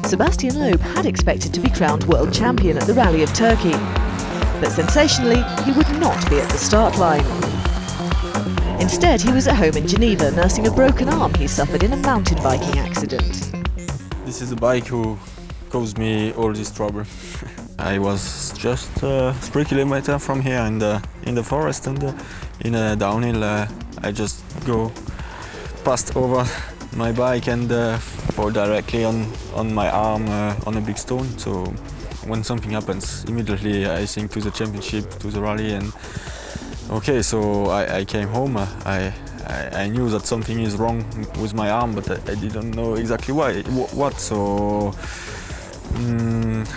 Sebastian Loeb had expected to be crowned world champion at the Rally of Turkey. But sensationally, he would not be at the start line. Instead, he was at home in Geneva, nursing a broken arm he suffered in a mountain biking accident. This is the bike who caused me all this trouble. I was just 3 kilometers from here in the forest, and in a downhill I just go past over my bike and fall directly on my arm on a big stone. So when something happens, immediately I think to the championship, to the rally, and okay, so I came home. I knew that something is wrong with my arm, but I didn't know exactly what. So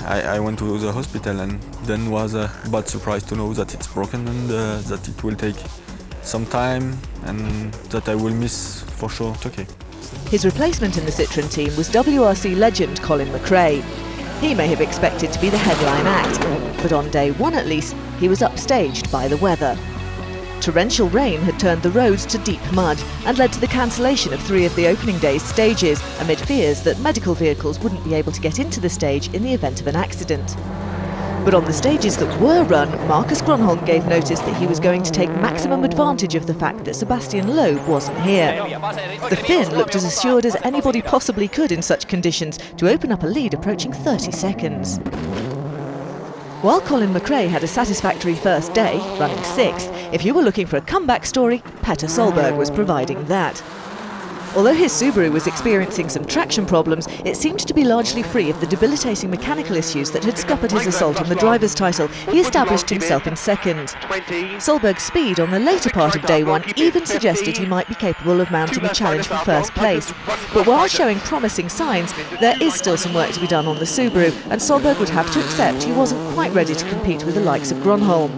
I went to the hospital, and then was a bad surprise to know that it's broken and that it will take some time and that I will miss for sure Turkey. His replacement in the Citroën team was WRC legend Colin McRae. He may have expected to be the headline act, but on day one at least, he was upstaged by the weather. Torrential rain had turned the roads to deep mud and led to the cancellation of 3 of the opening day's stages, amid fears that medical vehicles wouldn't be able to get into the stage in the event of an accident. But on the stages that were run, Marcus Grönholm gave notice that he was going to take maximum advantage of the fact that Sebastian Loeb wasn't here. The Finn looked as assured as anybody possibly could in such conditions to open up a lead approaching 30 seconds. While Colin McRae had a satisfactory first day, running 6th, if you were looking for a comeback story, Petter Solberg was providing that. Although his Subaru was experiencing some traction problems, it seemed to be largely free of the debilitating mechanical issues that had scuppered his assault on the driver's title. He established himself in 2nd. Solberg's speed on the later part of day 1 even suggested he might be capable of mounting a challenge for first place. But while showing promising signs, there is still some work to be done on the Subaru, and Solberg would have to accept he wasn't quite ready to compete with the likes of Grönholm.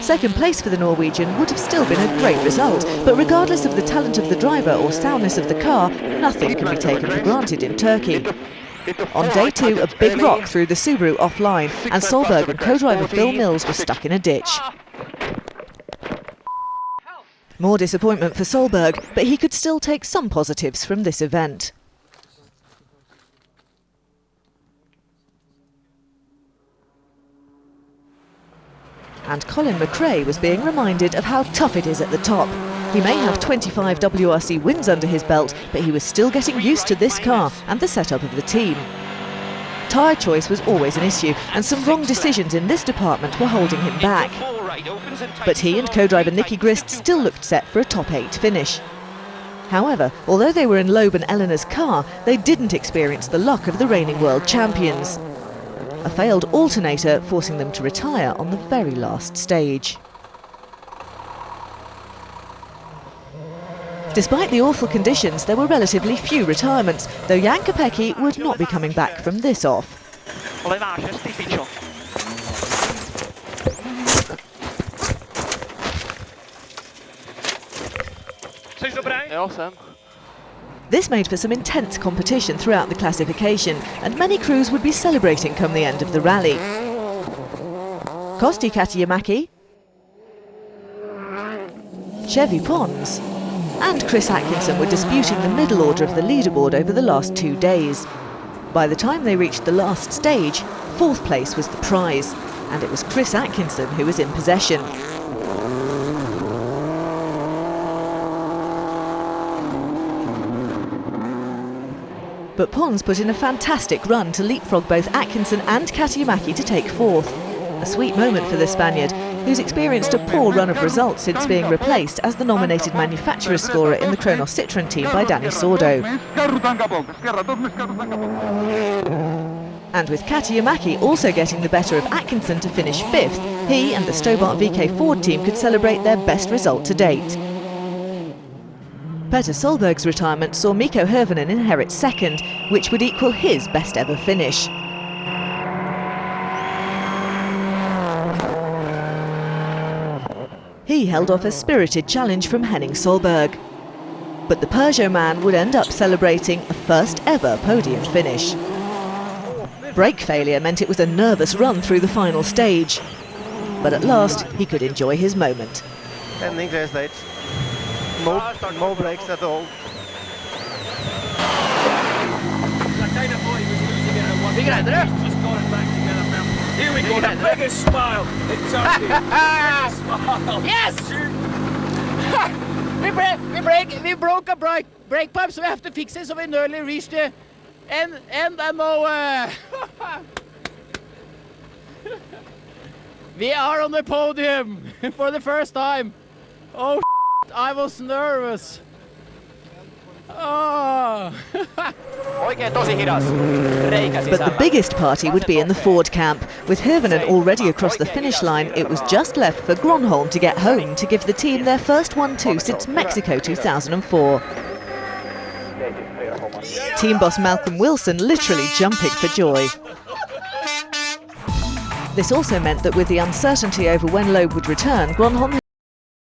2nd place for the Norwegian would have still been a great result, but regardless of the talent of the driver or soundness of the car, nothing can be taken for granted in Turkey. On day 2, a big rock threw the Subaru offline, and Solberg and co-driver Phil Mills were stuck in a ditch. More disappointment for Solberg, but he could still take some positives from this event. And Colin McRae was being reminded of how tough it is at the top. He may have 25 WRC wins under his belt, but he was still getting used to this car and the setup of the team. Tyre choice was always an issue, and some wrong decisions in this department were holding him back. But he and co-driver Nicky Grist still looked set for a top 8 finish. However, although they were in Loeb and Eleanor's car, they didn't experience the luck of the reigning world champions. A failed alternator forcing them to retire on the very last stage. Despite the awful conditions, there were relatively few retirements, though Jan Kopecky would not be coming back from this off. This made for some intense competition throughout the classification, and many crews would be celebrating come the end of the rally. Kosti Katimäki, Chevy Pons and Chris Atkinson were disputing the middle order of the leaderboard over the last 2 days. By the time they reached the last stage, 4th place was the prize, and it was Chris Atkinson who was in possession. But Pons put in a fantastic run to leapfrog both Atkinson and Katimäki to take 4th. A sweet moment for the Spaniard, who's experienced a poor run of results since being replaced as the nominated manufacturer scorer in the Kronos Citroën team by Danny Sordo. And with Katimäki also getting the better of Atkinson to finish 5th, he and the Stobart VK Ford team could celebrate their best result to date. Petter Solberg's retirement saw Mikko Hirvonen inherit 2nd, which would equal his best ever finish. He held off a spirited challenge from Henning Solberg. But the Peugeot man would end up celebrating a first ever podium finish. Brake failure meant it was a nervous run through the final stage. But at last he could enjoy his moment. No brakes at all. greide det. Just got it back together, man. Here we go, the biggest smile in Turkey. Biggest smile. Yes! we broke a brake pipe, so we have to fix it, so we nearly reached the end and now we are on the podium for the first time. Oh, I was nervous. Oh. But the biggest party would be in the Ford camp. With Hirvonen already across the finish line, it was just left for Gronholm to get home to give the team their first 1-2 since Mexico 2004. Team boss Malcolm Wilson literally jumping for joy. This also meant that with the uncertainty over when Loeb would return, Gronholm